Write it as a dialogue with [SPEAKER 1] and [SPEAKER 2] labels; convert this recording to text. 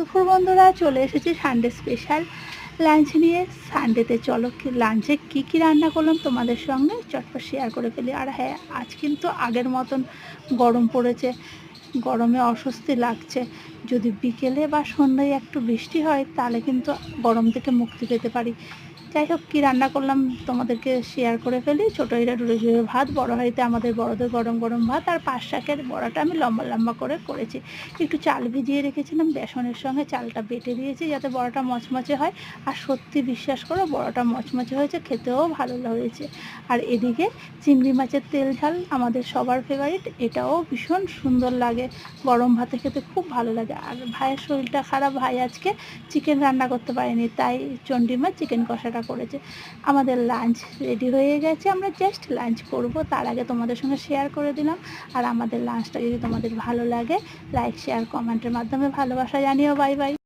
[SPEAKER 1] দুপুর বন্ধুরা, চলে এসেছি সানডে স্পেশাল লাঞ্চ নিয়ে। সানডেতে চলো লাঞ্চে কী রান্না করলাম তোমাদের সঙ্গে চটপট শেয়ার করে ফেলি। আর হ্যাঁ, আজ কিন্তু আগের মতন গরম পড়েছে, গরমে অস্বস্তি লাগছে। যদি বিকেলে বা সন্ধ্যায় একটু বৃষ্টি হয় তাহলে কিন্তু গরম থেকে মুক্তি পেতে পারি। যাই হোক, কী রান্না করলাম তোমাদেরকে শেয়ার করে ফেলি। ছোটো হীরা ডুরে ডুরে ভাত, বড় হাঁড়িতে আমাদের বড়দের গরম গরম ভাত, আর পাঁচ শাকের বড়াটা আমি লম্বা লম্বা করে করেছি। একটু চাল ভিজিয়ে রেখেছিলাম, বেসনের সঙ্গে চালটা বেটে দিয়েছি যাতে বড়াটা মচমচে হয়। আর সত্যি বিশ্বাস করো, বড়াটা মচমচে হয়েছে, খেতেও ভালো হয়েছে। আর এদিকে চিংড়ি মাছের তেল ঝাল আমাদের সবার ফেভারিট, এটাও ভীষণ সুন্দর লাগে, গরম ভাতে খেতে খুব ভালো লাগে। আর ভাইয়ের শরীরটা খারাপ, ভাই আজকে চিকেন রান্না করতে পারেনি, তাই চণ্ডীমা চিকেন কষাটা করেছে। আমাদের লাঞ্চ রেডি হয়ে গেছে, আমরা জাস্ট লাঞ্চ করব, তার আগে তোমাদের সঙ্গে শেয়ার করে দিলাম। আর আমাদের লাঞ্চটা যদি তোমাদের ভালো লাগে, লাইক শেয়ার কমেন্টের মাধ্যমে ভালোবাসা জানিও। Bye bye.